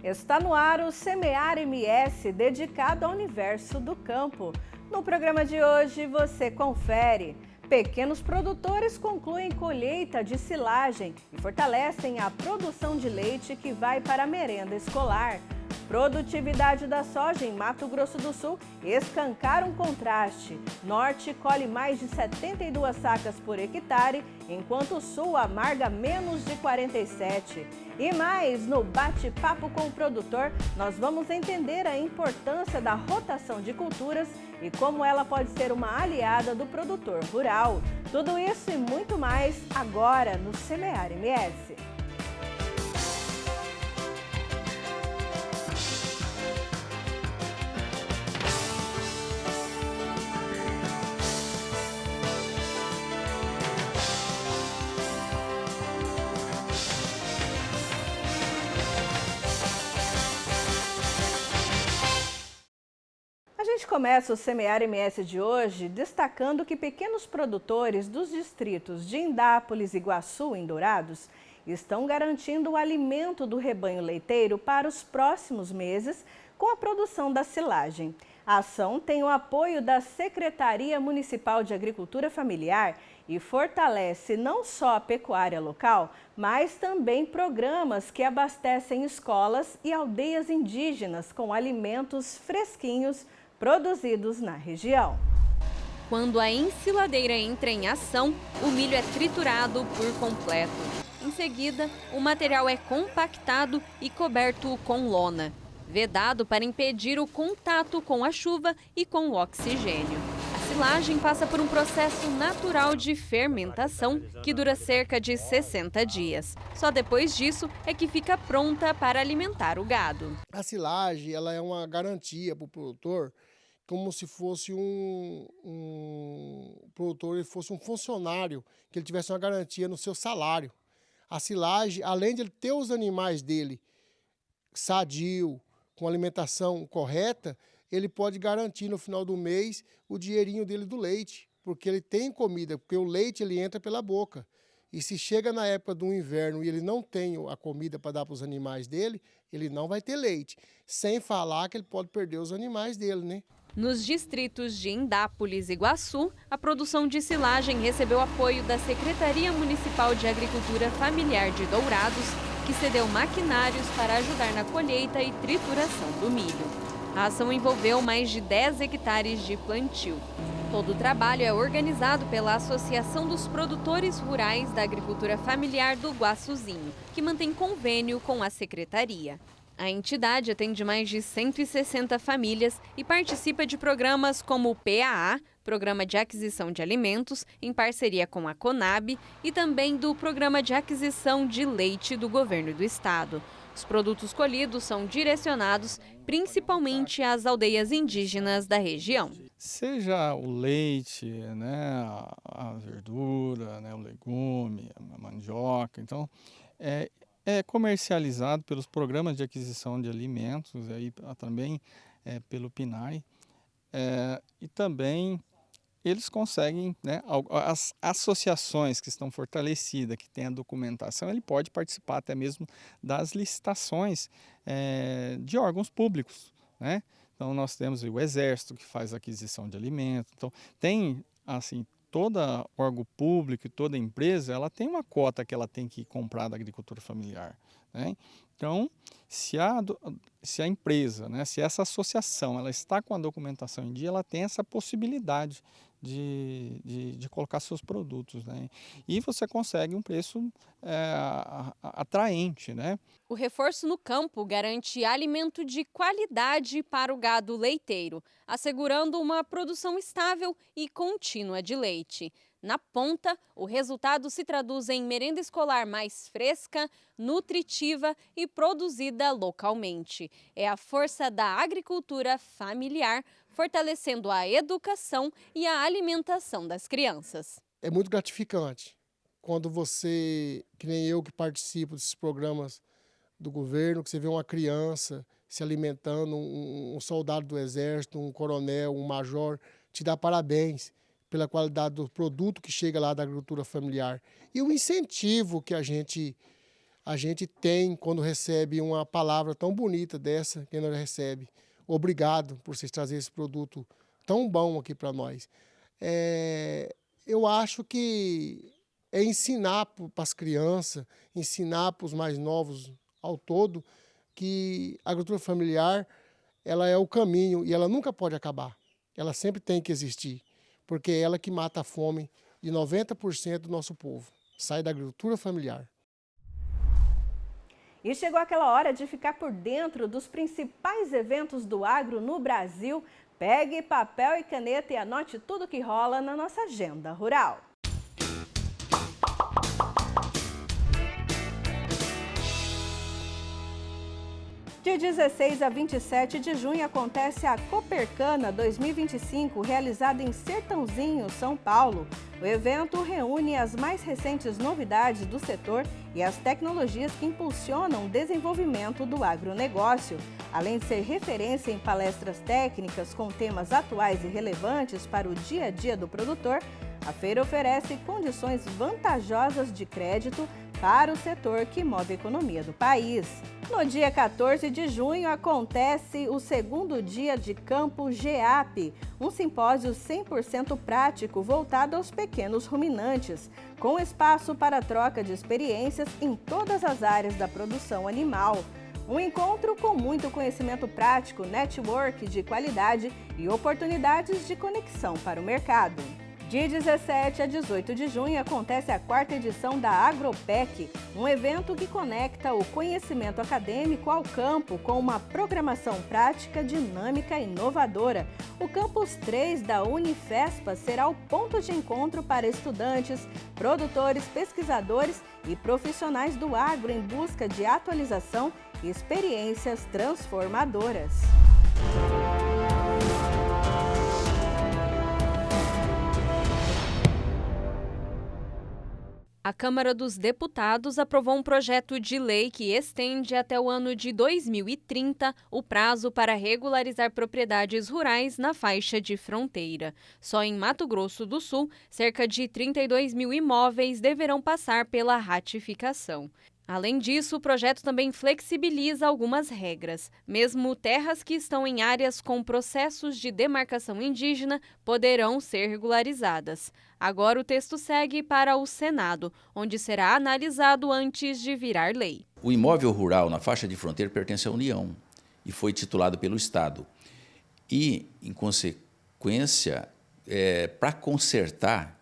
Está no ar o Semear MS, dedicado ao universo do campo. No programa de hoje você confere. Pequenos produtores concluem colheita de silagem e fortalecem a produção de leite que vai para a merenda escolar. Produtividade da soja em Mato Grosso do Sul escancara um contraste. Norte colhe mais de 72 sacas por hectare, enquanto o Sul amarga menos de 47. E mais, no bate-papo com o produtor, nós vamos entender a importância da rotação de culturas e como ela pode ser uma aliada do produtor rural. Tudo isso e muito mais agora no Semear MS. A gente começa o Semear MS de hoje destacando que pequenos produtores dos distritos de Indápolis e Iguaçu, em Dourados, estão garantindo o alimento do rebanho leiteiro para os próximos meses com a produção da silagem. A ação tem o apoio da Secretaria Municipal de Agricultura Familiar e fortalece não só a pecuária local, mas também programas que abastecem escolas e aldeias indígenas com alimentos fresquinhos produzidos na região. Quando a ensiladeira entra em ação, o milho é triturado por completo. Em seguida, o material é compactado e coberto com lona, vedado para impedir o contato com a chuva e com o oxigênio. A silagem passa por um processo natural de fermentação que dura cerca de 60 dias. Só depois disso é que fica pronta para alimentar o gado. A silagem ela é uma garantia para o produtor, como se fosse um produtor, ele fosse um funcionário, que ele tivesse uma garantia no seu salário. A silagem, além de ele ter os animais dele sadio, com alimentação correta, ele pode garantir no final do mês o dinheirinho dele do leite, porque ele tem comida, porque o leite ele entra pela boca. E se chega na época do inverno e ele não tem a comida para dar para os animais dele, ele não vai ter leite. Sem falar que ele pode perder os animais dele, né? Nos distritos de Indápolis e Iguaçu, a produção de silagem recebeu apoio da Secretaria Municipal de Agricultura Familiar de Dourados, que cedeu maquinários para ajudar na colheita e trituração do milho. A ação envolveu mais de 10 hectares de plantio. Todo o trabalho é organizado pela Associação dos Produtores Rurais da Agricultura Familiar do Guaçuzinho, que mantém convênio com a Secretaria. A entidade atende mais de 160 famílias e participa de programas como o PAA, Programa de Aquisição de Alimentos, em parceria com a Conab, e também do Programa de Aquisição de Leite do Governo do Estado. Os produtos colhidos são direcionados principalmente às aldeias indígenas da região. Seja o leite, né, a verdura, né, o legume, a mandioca, então é comercializado pelos programas de aquisição de alimentos, aí também pelo PNAE, e também eles conseguem, né, as associações que estão fortalecidas, que têm a documentação, ele pode participar até mesmo das licitações de órgãos públicos, né? Então nós temos o Exército que faz aquisição de alimentos, então tem assim, toda órgão público e toda empresa, ela tem uma cota que ela tem que comprar da agricultura familiar, né? Então, se a empresa, né, se essa associação ela está com a documentação em dia, ela tem essa possibilidade de colocar seus produtos, né? E você consegue um preço atraente, né? O reforço no campo garante alimento de qualidade para o gado leiteiro, assegurando uma produção estável e contínua de leite. Na ponta, o resultado se traduz em merenda escolar mais fresca, nutritiva e produzida localmente. É a força da agricultura familiar, fortalecendo a educação e a alimentação das crianças. É muito gratificante quando você, que nem eu que participo desses programas do governo, que você vê uma criança se alimentando, um soldado do exército, um coronel, um major, te dá parabéns pela qualidade do produto que chega lá da agricultura familiar. E o incentivo que a gente a gente tem, quando recebe uma palavra tão bonita dessa, que nós recebe, obrigado por vocês trazerem esse produto tão bom aqui para nós. Eu acho que é ensinar para as crianças, ensinar para os mais novos ao todo, que a agricultura familiar ela é o caminho e ela nunca pode acabar. Ela sempre tem que existir, porque é ela que mata a fome de 90% do nosso povo. Sai da agricultura familiar. E chegou aquela hora de ficar por dentro dos principais eventos do agro no Brasil. Pegue papel e caneta e anote tudo que rola na nossa agenda rural. De 16 a 27 de junho acontece a Copercana 2025, realizada em Sertãozinho, São Paulo. O evento reúne as mais recentes novidades do setor e as tecnologias que impulsionam o desenvolvimento do agronegócio. Além de ser referência em palestras técnicas com temas atuais e relevantes para o dia a dia do produtor, a feira oferece condições vantajosas de crédito para o setor que move a economia do país. No dia 14 de junho acontece o segundo dia de Campo GEAP, um simpósio 100% prático voltado aos pequenos ruminantes, com espaço para troca de experiências em todas as áreas da produção animal. Um encontro com muito conhecimento prático, network de qualidade e oportunidades de conexão para o mercado. De 17 a 18 de junho acontece a 4ª edição da Agropec, um evento que conecta o conhecimento acadêmico ao campo com uma programação prática, dinâmica e inovadora. O Campus 3 da Unifespa será o ponto de encontro para estudantes, produtores, pesquisadores e profissionais do agro em busca de atualização e experiências transformadoras. A Câmara dos Deputados aprovou um projeto de lei que estende até o ano de 2030 o prazo para regularizar propriedades rurais na faixa de fronteira. Só em Mato Grosso do Sul, cerca de 32 mil imóveis deverão passar pela ratificação. Além disso, o projeto também flexibiliza algumas regras. Mesmo terras que estão em áreas com processos de demarcação indígena poderão ser regularizadas. Agora o texto segue para o Senado, onde será analisado antes de virar lei. O imóvel rural na faixa de fronteira pertence à União e foi titulado pelo Estado. E, em consequência, para consertar,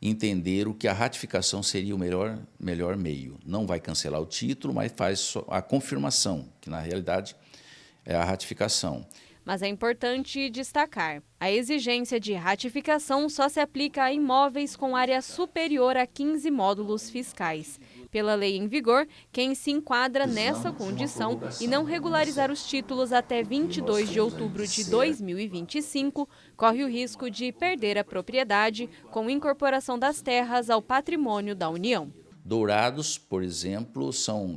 entenderam que a ratificação seria o melhor meio. Não vai cancelar o título, mas faz a confirmação, que na realidade é a ratificação. Mas é importante destacar, a exigência de ratificação só se aplica a imóveis com área superior a 15 módulos fiscais. Pela lei em vigor, quem se enquadra nessa condição e não regularizar os títulos até 22 de outubro de 2025, corre o risco de perder a propriedade com incorporação das terras ao patrimônio da União. Dourados, por exemplo,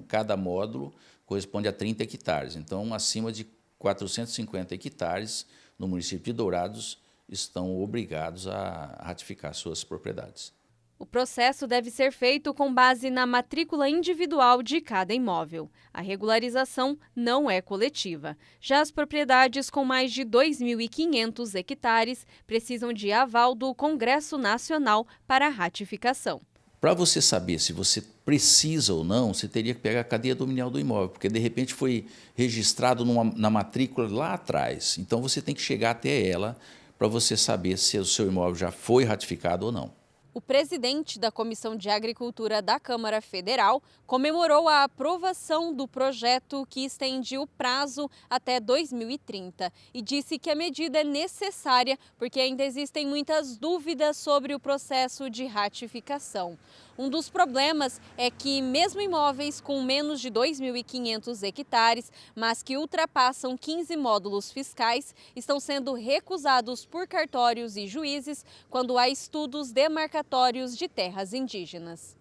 cada módulo corresponde a 30 hectares. Então, acima de 450 hectares no município de Dourados estão obrigados a ratificar suas propriedades. O processo deve ser feito com base na matrícula individual de cada imóvel. A regularização não é coletiva. Já as propriedades com mais de 2.500 hectares precisam de aval do Congresso Nacional para a ratificação. Para você saber se você precisa ou não, você teria que pegar a cadeia dominial do imóvel, porque de repente foi registrado na matrícula lá atrás. Então você tem que chegar até ela para você saber se o seu imóvel já foi ratificado ou não. O presidente da Comissão de Agricultura da Câmara Federal comemorou a aprovação do projeto que estende o prazo até 2030 e disse que a medida é necessária porque ainda existem muitas dúvidas sobre o processo de ratificação. Um dos problemas é que mesmo imóveis com menos de 2.500 hectares, mas que ultrapassam 15 módulos fiscais, estão sendo recusados por cartórios e juízes quando há estudos demarcatórios de terras indígenas.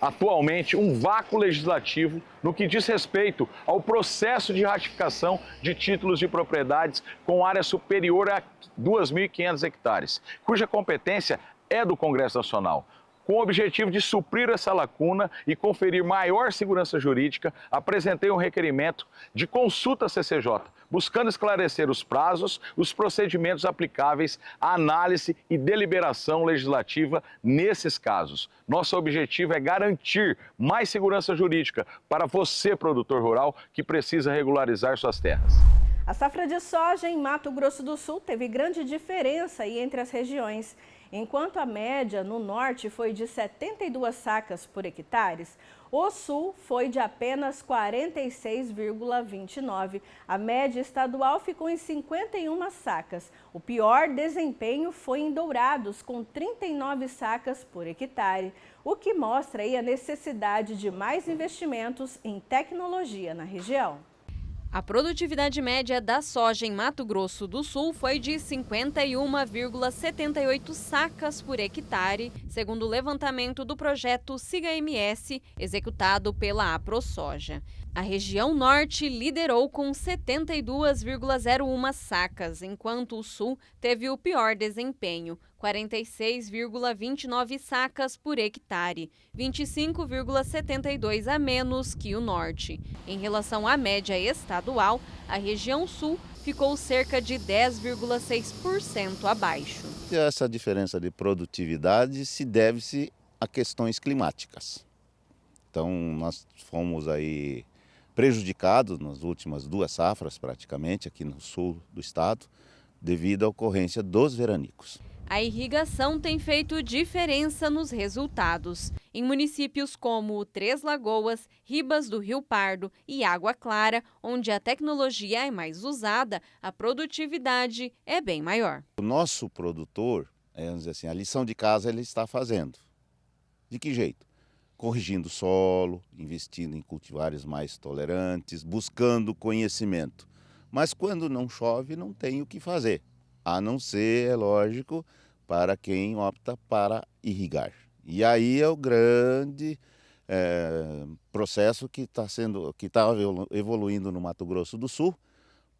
Atualmente, um vácuo legislativo no que diz respeito ao processo de ratificação de títulos de propriedades com área superior a 2.500 hectares, cuja competência é do Congresso Nacional. Com o objetivo de suprir essa lacuna e conferir maior segurança jurídica, apresentei um requerimento de consulta à CCJ, buscando esclarecer os prazos, os procedimentos aplicáveis à análise e deliberação legislativa nesses casos. Nosso objetivo é garantir mais segurança jurídica para você, produtor rural, que precisa regularizar suas terras. A safra de soja em Mato Grosso do Sul teve grande diferença aí entre as regiões. Enquanto a média no norte foi de 72 sacas por hectare, o sul foi de apenas 46,29. A média estadual ficou em 51 sacas. O pior desempenho foi em Dourados, com 39 sacas por hectare, o que mostra aí a necessidade de mais investimentos em tecnologia na região. A produtividade média da soja em Mato Grosso do Sul foi de 51,78 sacas por hectare, segundo o levantamento do projeto SIGA-MS, executado pela AproSoja. A região norte liderou com 72,01 sacas, enquanto o sul teve o pior desempenho, 46,29 sacas por hectare, 25,72 a menos que o norte. Em relação à média estadual, a região sul ficou cerca de 10,6% abaixo. Essa diferença de produtividade se deve-se a questões climáticas. Então, nós fomos aí prejudicados nas últimas 2 safras, praticamente, aqui no sul do estado, devido à ocorrência dos veranicos. A irrigação tem feito diferença nos resultados. Em municípios como Três Lagoas, Ribas do Rio Pardo e Água Clara, onde a tecnologia é mais usada, a produtividade é bem maior. O nosso produtor, vamos dizer assim, a lição de casa ele está fazendo. De que jeito? Corrigindo o solo, investindo em cultivares mais tolerantes, buscando conhecimento. Mas quando não chove, não tem o que fazer, a não ser, é lógico, para quem opta para irrigar. E aí é o grande processo que está evoluindo no Mato Grosso do Sul,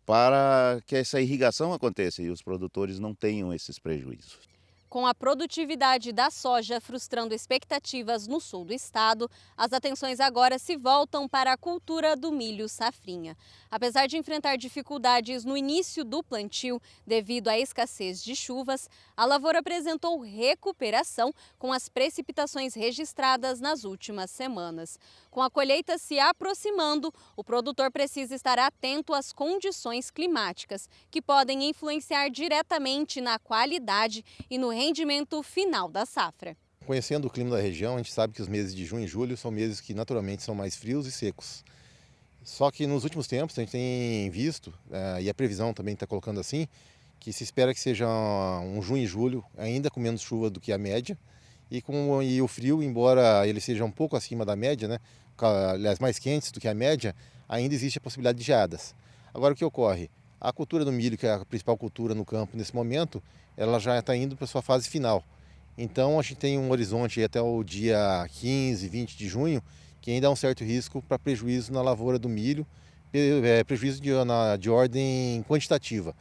para que essa irrigação aconteça e os produtores não tenham esses prejuízos. Com a produtividade da soja frustrando expectativas no sul do estado, as atenções agora se voltam para a cultura do milho safrinha. Apesar de enfrentar dificuldades no início do plantio devido à escassez de chuvas, a lavoura apresentou recuperação com as precipitações registradas nas últimas semanas. Com a colheita se aproximando, o produtor precisa estar atento às condições climáticas, que podem influenciar diretamente na qualidade e no rendimento final da safra. Conhecendo o clima da região, a gente sabe que os meses de junho e julho são meses que naturalmente são mais frios e secos. Só que nos últimos tempos a gente tem visto, e a previsão também está colocando assim, que se espera que seja um junho e julho ainda com menos chuva do que a média, e o frio, embora ele seja um pouco acima da média, né, aliás mais quentes do que a média, ainda existe a possibilidade de geadas. Agora o que ocorre? A cultura do milho, que é a principal cultura no campo nesse momento, ela já está indo para a sua fase final. Então a gente tem um horizonte até o dia 15, 20 de junho, que ainda há um certo risco para prejuízo na lavoura do milho, prejuízo de ordem quantitativa.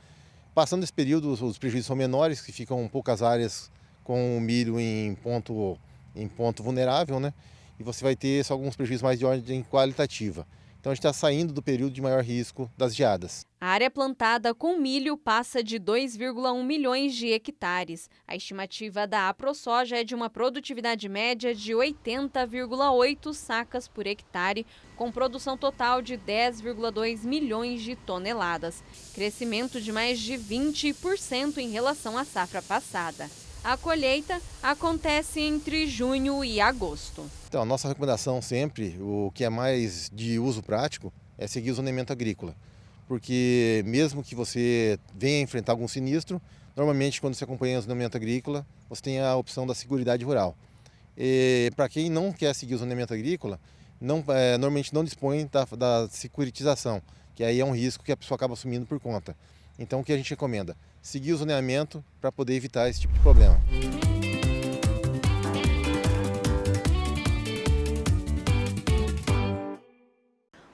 Passando esse período, os prejuízos são menores, que ficam poucas áreas com o milho em ponto vulnerável, né? E você vai ter só alguns prejuízos mais de ordem qualitativa. Então a gente está saindo do período de maior risco das geadas. A área plantada com milho passa de 2,1 milhões de hectares. A estimativa da AproSoja é de uma produtividade média de 80,8 sacas por hectare, com produção total de 10,2 milhões de toneladas. Crescimento de mais de 20% em relação à safra passada. A colheita acontece entre junho e agosto. Então, a nossa recomendação sempre, o que é mais de uso prático, é seguir o zoneamento agrícola. Porque mesmo que você venha enfrentar algum sinistro, normalmente quando você acompanha o zoneamento agrícola, você tem a opção da seguridade rural. Para quem não quer seguir o zoneamento agrícola, normalmente não dispõe da securitização, que aí é um risco que a pessoa acaba assumindo por conta. Então o que a gente recomenda? Seguir o zoneamento para poder evitar esse tipo de problema.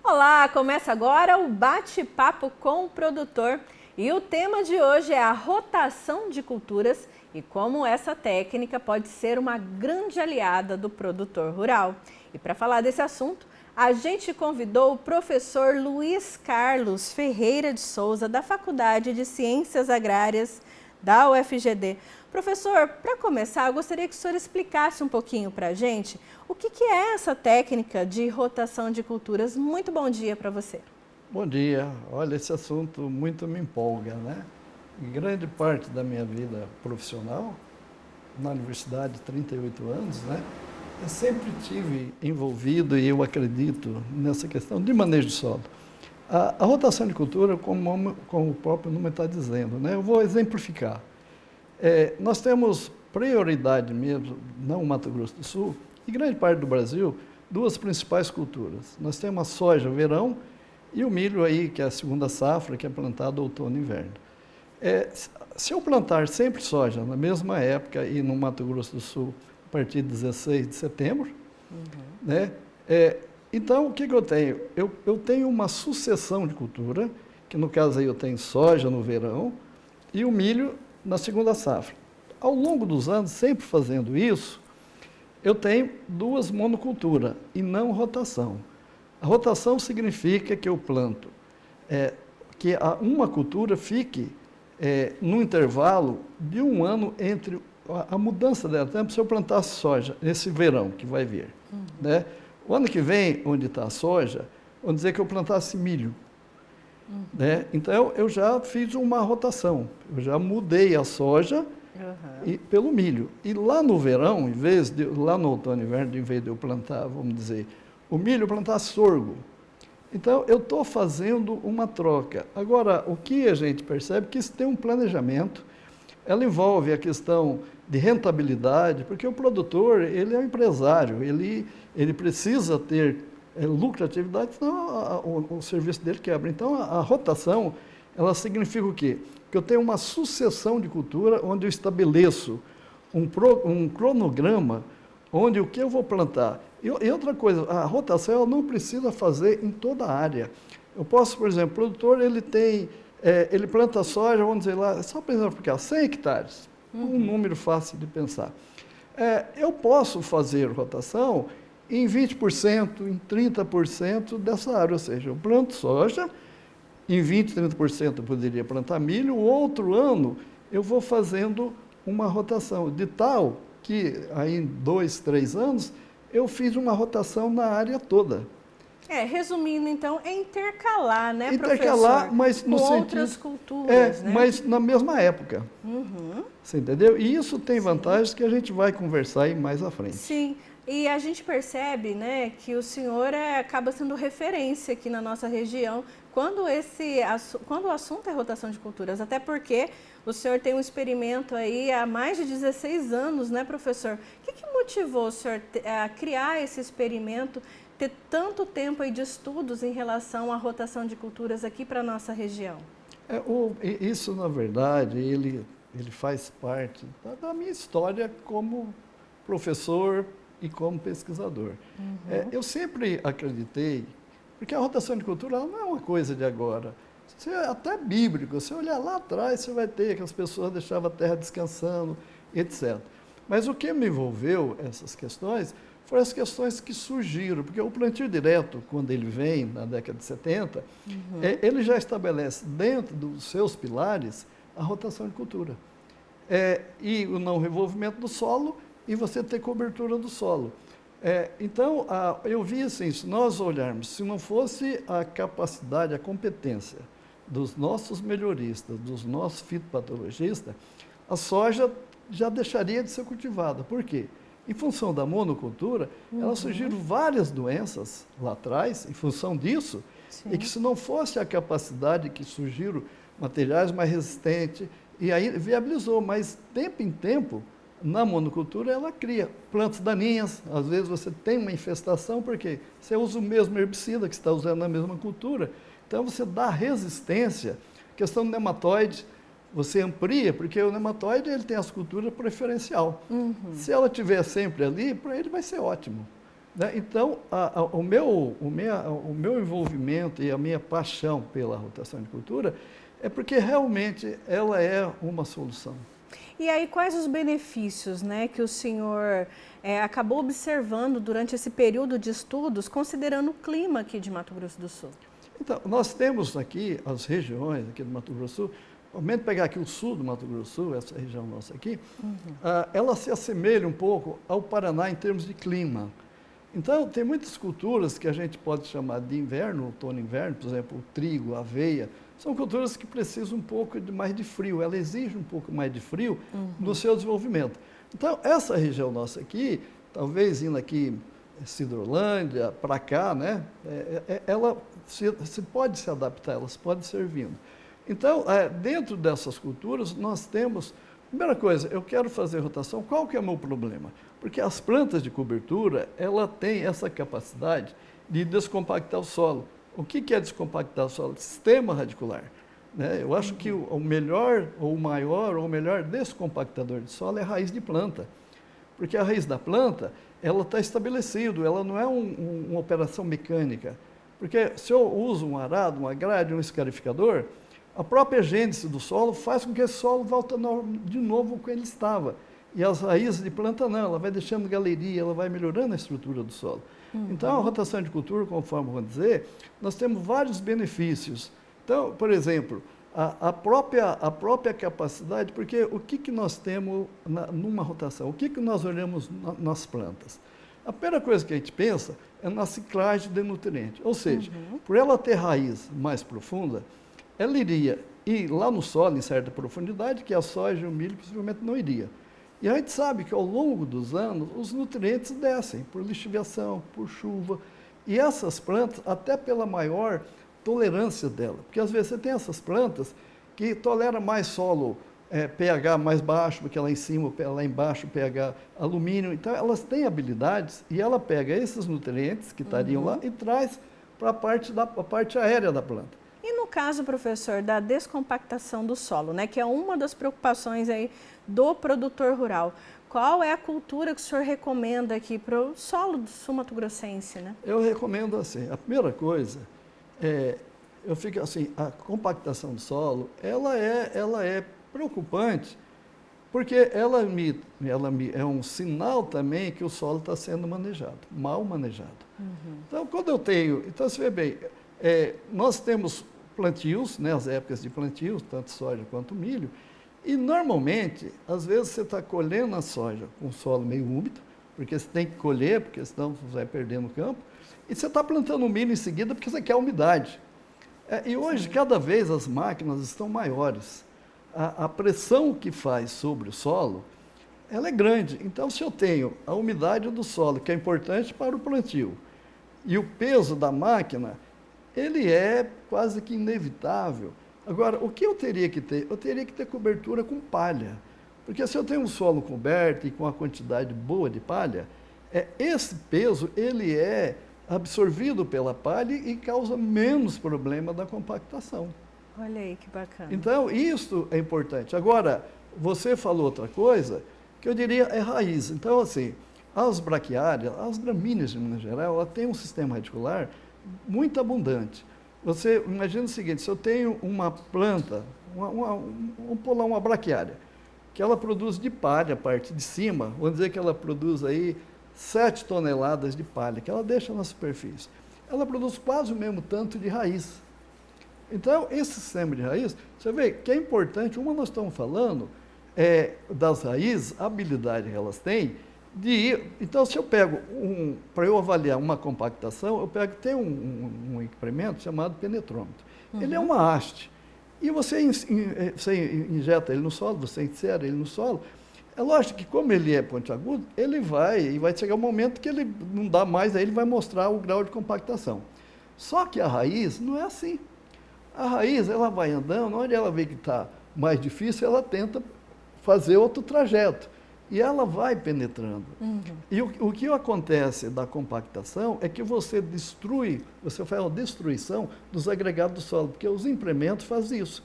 Olá, começa agora o bate-papo com o produtor. E o tema de hoje é a rotação de culturas e como essa técnica pode ser uma grande aliada do produtor rural. E para falar desse assunto, a gente convidou o professor Luiz Carlos Ferreira de Souza, da Faculdade de Ciências Agrárias da UFGD. Professor, para começar, eu gostaria que o senhor explicasse um pouquinho para a gente o que é essa técnica de rotação de culturas. Muito bom dia para você. Bom dia. Olha, esse assunto muito me empolga, né? Grande parte da minha vida profissional, na universidade, 38 anos, né? Eu sempre tive envolvido, e eu acredito, nessa questão de manejo de solo. A rotação de cultura, como o próprio nome está dizendo, né? Eu vou exemplificar. Nós temos prioridade mesmo, no Mato Grosso do Sul, e grande parte do Brasil, duas principais culturas. Nós temos a soja, verão, e o milho aí, que é a segunda safra, que é plantado outono e inverno. Se eu plantar sempre soja na mesma época e no Mato Grosso do Sul, a partir de 16 de setembro, né? Então, o que eu tenho? Eu tenho uma sucessão de cultura, que no caso aí eu tenho soja no verão e o milho na segunda safra. Ao longo dos anos, sempre fazendo isso, eu tenho duas monoculturas e não rotação. A rotação significa que eu planto, que uma cultura fique num intervalo de um ano entre a mudança dela. Por exemplo, se eu plantasse soja nesse verão que vai vir, né? O ano que vem, onde está a soja, vamos dizer que eu plantasse milho. Né? Então, eu já fiz uma rotação, eu já mudei a soja pelo milho. E lá no verão, lá no outono e inverno, em vez de eu plantar, vamos dizer, o milho, eu plantar sorgo. Então, eu estou fazendo uma troca. Agora, o que a gente percebe é que isso tem um planejamento, ela envolve a questão de rentabilidade, porque o produtor, ele é um empresário, ele precisa ter lucratividade, senão o serviço dele quebra. Então, a rotação, ela significa o quê? Que eu tenho uma sucessão de cultura onde eu estabeleço um cronograma onde o que eu vou plantar. E outra coisa, a rotação ela não precisa fazer em toda a área. Eu posso, por exemplo, o produtor ele planta soja, vamos dizer lá, só para exemplificar, 100 hectares, um número fácil de pensar. Eu posso fazer rotação em 20%, em 30% dessa área, ou seja, eu planto soja, em 20%, 30% eu poderia plantar milho, o outro ano eu vou fazendo uma rotação, de tal que aí em 2, 3 anos eu fiz uma rotação na área toda. Resumindo, então, é intercalar, né, intercalar, professor? Mas no com sentido, outras culturas, né? Mas na mesma época. Você entendeu? E isso tem vantagens que a gente vai conversar aí mais à frente. Sim. E a gente percebe, né, que o senhor acaba sendo referência aqui na nossa região quando o assunto é rotação de culturas, até porque o senhor tem um experimento aí há mais de 16 anos, né, professor? O que motivou o senhor a criar esse experimento, ter tanto tempo aí de estudos em relação à rotação de culturas aqui para a nossa região? Isso, na verdade, ele faz parte da minha história como professor e como pesquisador. Eu sempre acreditei, porque a rotação de cultura ela não é uma coisa de agora. Isso é até bíblico. Se olhar lá atrás, você vai ter que as pessoas deixavam a terra descansando, etc. Mas o que me envolveu essas questões foram as questões que surgiram, porque o plantio direto, quando ele vem na década de 70, ele já estabelece dentro dos seus pilares a rotação de cultura. E o não revolvimento do solo e você ter cobertura do solo. Então, eu vi assim, se nós olharmos, se não fosse a capacidade, a competência dos nossos melhoristas, dos nossos fitopatologistas, a soja já deixaria de ser cultivada. Por quê? Em função da monocultura, elas surgiram várias doenças lá atrás, em função disso, e que se não fosse a capacidade que surgiram materiais mais resistentes, e aí viabilizou, mas tempo em tempo, na monocultura, ela cria plantas daninhas. Às vezes você tem uma infestação, porque você usa o mesmo herbicida que você está usando na mesma cultura. Então, você dá resistência. Questão do nematóide, você amplia, porque o nematóide ele tem as culturas preferencial. Se ela estiver sempre ali, para ele vai ser ótimo. Né? Então, o meu envolvimento e a minha paixão pela rotação de cultura é porque realmente ela é uma solução. E aí, quais os benefícios, né, que o senhor acabou observando durante esse período de estudos, considerando o clima aqui de Mato Grosso do Sul? Então, nós temos aqui as regiões aqui do Mato Grosso do Sul, ao menos pegar aqui o sul do Mato Grosso do Sul, essa região nossa aqui, ela se assemelha um pouco ao Paraná em termos de clima. Então, tem muitas culturas que a gente pode chamar de inverno, outono e inverno, por exemplo, o trigo, a aveia, são culturas que precisam um pouco mais de frio, ela exige um pouco mais de frio no seu desenvolvimento. Então, essa região nossa aqui, talvez indo aqui, Sidrolândia, para cá, né, ela se pode se adaptar, elas podem ser vindo. Então, dentro dessas culturas, nós temos, primeira coisa, eu quero fazer rotação, qual que é o meu problema? Porque as plantas de cobertura, ela tem essa capacidade de descompactar o solo. O que é descompactar o solo? Sistema radicular. Né? Eu acho que o melhor, ou o maior, ou o melhor descompactador de solo é a raiz de planta. Porque a raiz da planta, ela está estabelecida, ela não é uma operação mecânica. Porque se eu uso um arado, uma grade, um escarificador, a própria gênese do solo faz com que esse solo volte de novo como ele estava. E as raízes de planta não, ela vai deixando galeria, ela vai melhorando a estrutura do solo. Então, a rotação de cultura, conforme vou dizer, nós temos vários benefícios. Então, por exemplo, a própria capacidade, porque o que nós temos numa rotação? O que nós olhamos nas plantas? A primeira coisa que a gente pensa é na ciclagem de nutrientes. Ou seja, por ela ter raiz mais profunda, ela iria ir lá no solo em certa profundidade, que a soja e o milho possivelmente não iria. E a gente sabe que ao longo dos anos, os nutrientes descem por lixiviação, por chuva. E essas plantas, até pela maior tolerância dela, porque às vezes você tem essas plantas que toleram mais solo pH mais baixo, porque lá em cima, lá embaixo pH alumínio. Então elas têm habilidades e ela pega esses nutrientes que estariam lá e traz para a parte aérea da planta. E no caso, professor, da descompactação do solo, né, que é uma das preocupações aí do produtor rural, qual é a cultura que o senhor recomenda aqui para o solo do sul mato-grossense, né? Eu recomendo assim, a primeira coisa, eu fico assim, a compactação do solo, ela é preocupante, porque ela é um sinal também que o solo está sendo manejado, mal manejado. Então, quando eu tenho, então você vê bem, nós temos plantios, né, as épocas de plantios, tanto soja quanto milho, e normalmente, às vezes você está colhendo a soja com o solo meio úmido, porque você tem que colher, porque senão você vai perder no campo, e você está plantando o milho em seguida porque você quer umidade. E hoje, cada vez as máquinas estão maiores. A pressão que faz sobre o solo, ela é grande. Então, se eu tenho a umidade do solo, que é importante para o plantio, e o peso da máquina, ele é quase que inevitável. Agora, o que eu teria que ter? Eu teria que ter cobertura com palha. Porque se eu tenho um solo coberto e com uma quantidade boa de palha, esse peso ele é absorvido pela palha e causa menos problema da compactação. Olha aí que bacana. Então, isso é importante. Agora, você falou outra coisa que eu diria é raiz. Então, assim, as braquiárias, as gramíneas de maneira geral, ela tem um sistema radicular muito abundante. Você imagina o seguinte, se eu tenho uma planta, vamos pular uma braquiária, que ela produz de palha a parte de cima, vamos dizer que ela produz aí 7 toneladas de palha, que ela deixa na superfície. Ela produz quase o mesmo tanto de raiz. Então, esse sistema de raiz, você vê que é importante, nós estamos falando das raízes, a habilidade que elas têm, de ir. Então, se eu pego para eu avaliar uma compactação, tem um equipamento chamado penetrômetro. Ele é uma haste. E você injeta ele no solo, você insere ele no solo. É lógico que, como ele é pontiagudo, ele vai chegar um momento que ele não dá mais, aí ele vai mostrar o grau de compactação. Só que a raiz não é assim. A raiz, ela vai andando, onde ela vê que está mais difícil, ela tenta fazer outro trajeto. E ela vai penetrando. E o que acontece da compactação é que você faz uma destruição dos agregados do solo, porque os implementos fazem isso.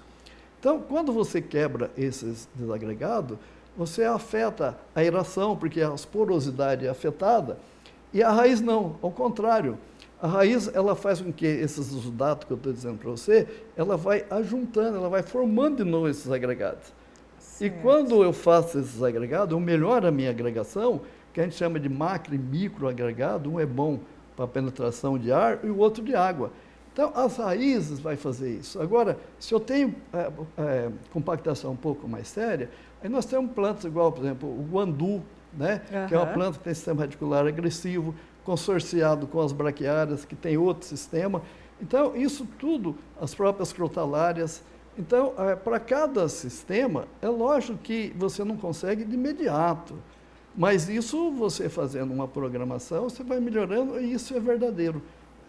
Então, quando você quebra esses desagregados, você afeta a aeração, porque a porosidade é afetada, e a raiz não, ao contrário. A raiz, ela faz com que esses dados que eu estou dizendo para você, ela vai ajuntando, ela vai formando de novo esses agregados. E quando eu faço esses agregados, eu melhoro a minha agregação, que a gente chama de macro e micro agregado. Um é bom para penetração de ar e o outro de água. Então, as raízes vai fazer isso. Agora, se eu tenho compactação um pouco mais séria, aí nós temos plantas igual, por exemplo, o guandu, né? Que é uma planta que tem sistema radicular agressivo, consorciado com as braquiárias, que tem outro sistema. Então, isso tudo, as próprias crotalárias. Então, para cada sistema, é lógico que você não consegue de imediato. Mas isso, você fazendo uma programação, você vai melhorando e isso é verdadeiro.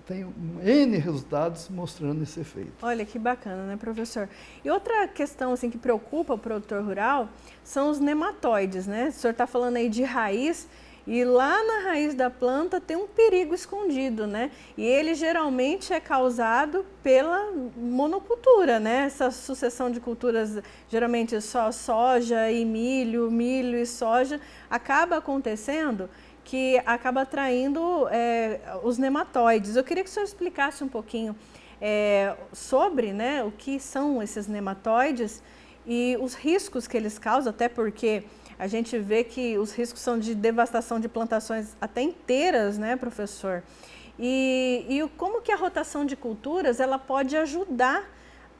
Tem N resultados mostrando esse efeito. Olha que bacana, né, professor? E outra questão assim, que preocupa o produtor rural são os nematóides, né? O senhor está falando aí de raiz e lá na raiz da planta tem um perigo escondido, né? E ele geralmente é causado pela monocultura, né? Essa sucessão de culturas, geralmente só soja e milho, milho e soja, acaba acontecendo que acaba atraindo os nematóides. Eu queria que o senhor explicasse um pouquinho sobre, né, o que são esses nematóides e os riscos que eles causam, até porque a gente vê que os riscos são de devastação de plantações até inteiras, né, professor? E como que a rotação de culturas ela pode ajudar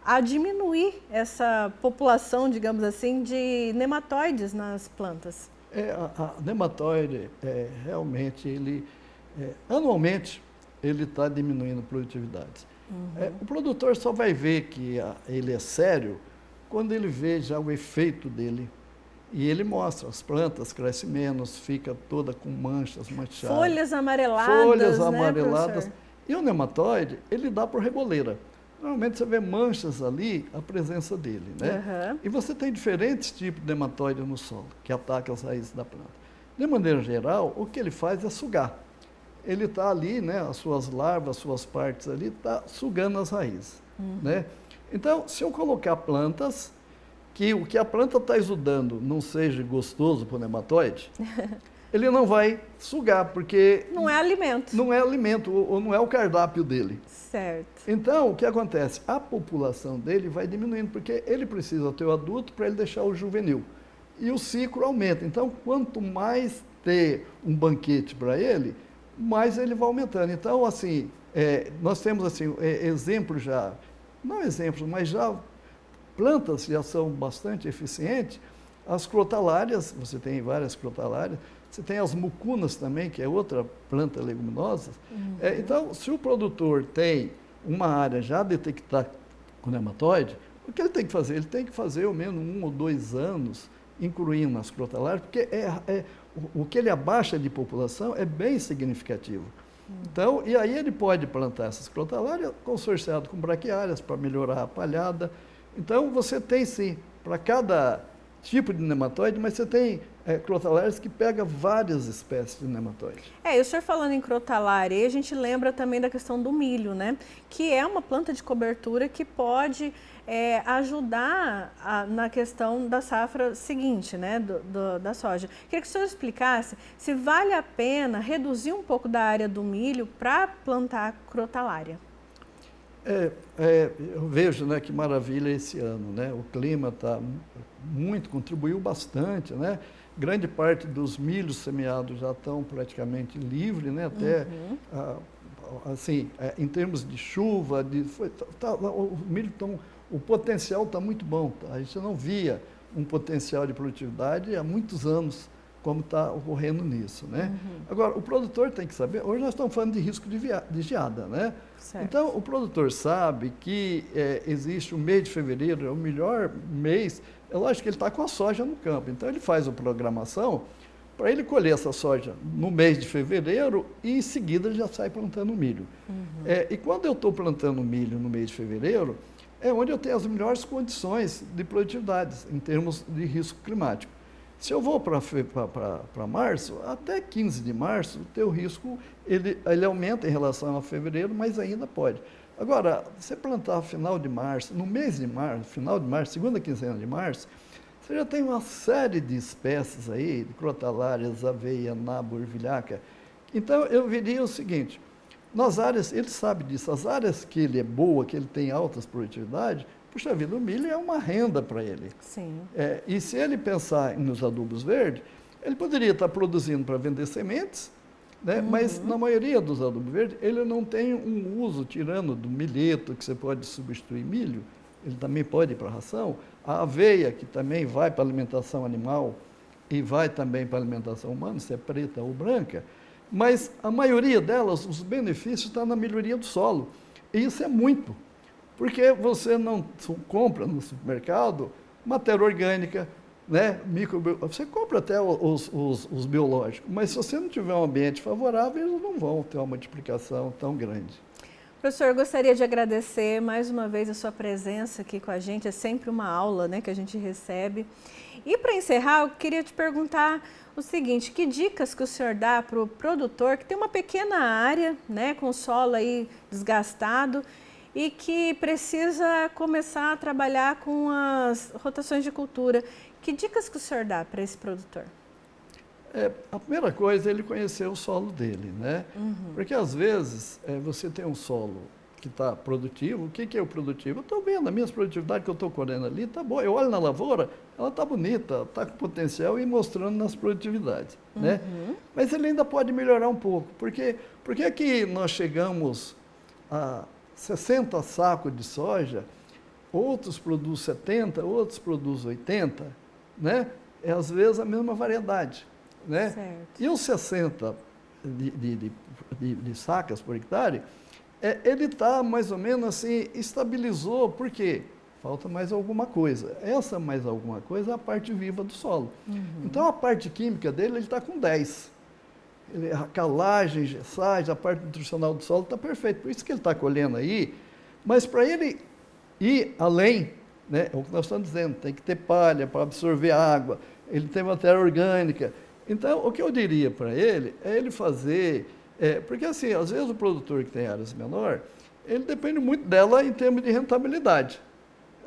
a diminuir essa população, digamos assim, de nematóides nas plantas? A nematóide, realmente, anualmente, ele está diminuindo a produtividade. O produtor só vai ver que ele é sério quando ele vê já o efeito dele. E ele mostra, as plantas crescem menos, fica toda com manchas, manchadas. Folhas amareladas, amareladas. E o nematóide, ele dá por reboleira. Normalmente você vê manchas ali, a presença dele, né? E você tem diferentes tipos de nematóide no solo, que atacam as raízes da planta. De maneira geral, o que ele faz é sugar. Ele está ali, né, as suas larvas, as suas partes ali, está sugando as raízes, né? Então, se eu colocar plantas que o que a planta está exudando não seja gostoso para o nematóide, ele não vai sugar, porque... Não é alimento. Não é alimento, ou não é o cardápio dele. Certo. Então, o que acontece? A população dele vai diminuindo, porque ele precisa ter o adulto para ele deixar o juvenil. E o ciclo aumenta. Então, quanto mais ter um banquete para ele, mais ele vai aumentando. Então, assim, nós temos assim, exemplos já, não exemplos, mas já plantas já são bastante eficientes. As crotalárias, você tem várias crotalárias, você tem as mucunas também, que é outra planta leguminosa. Então, se o produtor tem uma área já detectada com nematóide, o que ele tem que fazer? Ele tem que fazer ao menos 1 ou 2 anos incluindo nas crotalárias, porque o que ele abaixa de população é bem significativo. Então, e aí ele pode plantar essas crotalárias consorciado com braquiárias para melhorar a palhada. Então, você tem sim, para cada tipo de nematóide, mas você tem crotalárias que pegam várias espécies de nematóide. E o senhor falando em crotalária, a gente lembra também da questão do milho, né? Que é uma planta de cobertura que pode ajudar na questão da safra seguinte, né? Da soja. Queria que o senhor explicasse se vale a pena reduzir um pouco da área do milho para plantar crotalária. Eu vejo, né, que maravilha esse ano, né? O clima contribuiu bastante, né? Grande parte dos milhos semeados já estão praticamente livres, né? Até, assim, em termos de chuva, o milho o potencial está muito bom. A gente não via um potencial de produtividade há muitos anos, como está ocorrendo nisso, né? Agora, o produtor tem que saber, hoje nós estamos falando de risco de geada, né? Certo. Então, o produtor sabe que existe o mês de fevereiro, é o melhor mês, é lógico que ele está com a soja no campo, então ele faz a programação para ele colher essa soja no mês de fevereiro e em seguida ele já sai plantando milho. E quando eu estou plantando milho no mês de fevereiro, é onde eu tenho as melhores condições de produtividade em termos de risco climático. Se eu vou para março, até 15 de março, o teu risco ele aumenta em relação a fevereiro, mas ainda pode. Agora, você plantar final de março, no mês de março, final de março, segunda quinzena de março, você já tem uma série de espécies aí, de crotalárias, aveia, nabo, ervilhaca. Então, eu diria o seguinte, nas áreas, ele sabe disso, as áreas que ele é boa, que ele tem altas produtividades, puxa vida, o milho é uma renda para ele. Sim. E se ele pensar nos adubos verdes, ele poderia estar produzindo para vender sementes, né? Mas na maioria dos adubos verdes, ele não tem um uso, tirando do milheto, que você pode substituir milho, ele também pode ir para a ração, a aveia, que também vai para a alimentação animal e vai também para a alimentação humana, se é preta ou branca, mas a maioria delas, os benefícios estão na melhoria do solo. E isso é muito, porque você não compra no supermercado matéria orgânica, né? Você compra até os biológicos, mas se você não tiver um ambiente favorável, eles não vão ter uma multiplicação tão grande. Professor, eu gostaria de agradecer mais uma vez a sua presença aqui com a gente, é sempre uma aula, né, que a gente recebe. E para encerrar, eu queria te perguntar o seguinte, que dicas que o senhor dá para o produtor que tem uma pequena área, né, com solo aí desgastado e que precisa começar a trabalhar com as rotações de cultura. Que dicas que o senhor dá para esse produtor? A primeira coisa é ele conhecer o solo dele, né? Porque às vezes você tem um solo que está produtivo. O que é o produtivo? Eu estou vendo a minha produtividade que eu estou colhendo ali, está boa. Eu olho na lavoura, ela está bonita, está com potencial e mostrando nas produtividades, né? Mas ele ainda pode melhorar um pouco. Por que é que nós chegamos a 60 sacos de soja, outros produzem 70, outros produzem 80, né? É às vezes a mesma variedade, né? Certo. E os 60 de sacas por hectare, ele está mais ou menos assim, estabilizou, por quê? Falta mais alguma coisa. Essa mais alguma coisa é a parte viva do solo. Então a parte química dele, ele está com 10. A calagem, gessagem, a parte nutricional do solo está perfeito. Por isso que ele está colhendo aí. Mas para ele ir além, né, é o que nós estamos dizendo, tem que ter palha para absorver água, ele tem matéria orgânica. Então, o que eu diria para ele é ele fazer... porque assim, às vezes o produtor que tem áreas menores, ele depende muito dela em termos de rentabilidade,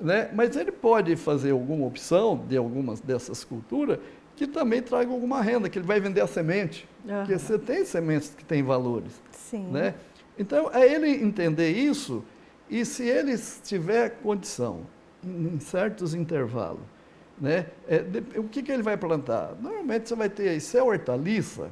né? Mas ele pode fazer alguma opção de algumas dessas culturas que também traga alguma renda, que ele vai vender a semente, porque você tem sementes que têm valores. Sim. Né? Então, é ele entender isso, e se ele tiver condição, em certos intervalos, né? O que ele vai plantar? Normalmente você vai ter aí, se é hortaliça,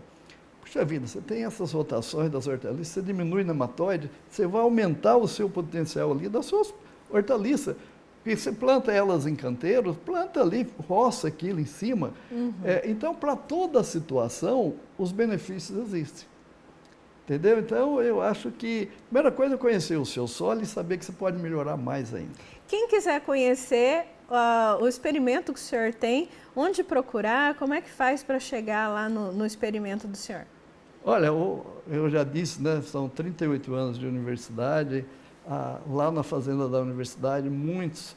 puxa vida, você tem essas rotações das hortaliças, você diminui o nematóide, você vai aumentar o seu potencial ali das suas hortaliças. E você planta elas em canteiros, planta ali, roça aquilo em cima. Então, para toda a situação, os benefícios existem. Entendeu? Então, eu acho que a primeira coisa é conhecer o seu solo e saber que você pode melhorar mais ainda. Quem quiser conhecer o experimento que o senhor tem, onde procurar, como é que faz para chegar lá no experimento do senhor? Olha, eu já disse, né, são 38 anos de universidade. Lá na fazenda da universidade, muitas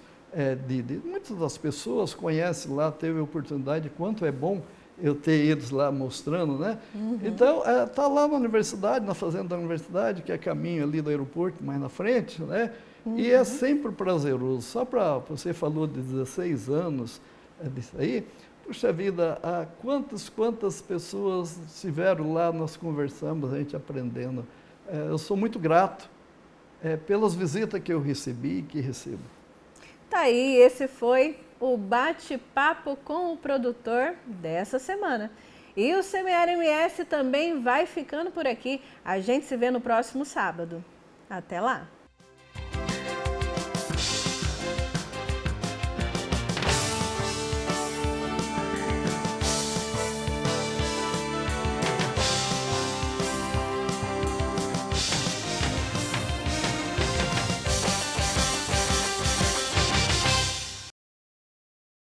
das pessoas conhecem lá, teve a oportunidade de quanto é bom eu ter eles lá mostrando, né? Então, está lá na universidade, na fazenda da universidade, que é caminho ali do aeroporto, mais na frente, né? E é sempre prazeroso. Só para, você falou de 16 anos disso aí, puxa vida, quantas pessoas estiveram lá, nós conversamos, a gente aprendendo. Eu sou muito grato pelas visitas que eu recebi e que recebo. Tá aí, esse foi o bate-papo com o produtor dessa semana. E o Semear MS também vai ficando por aqui. A gente se vê no próximo sábado. Até lá!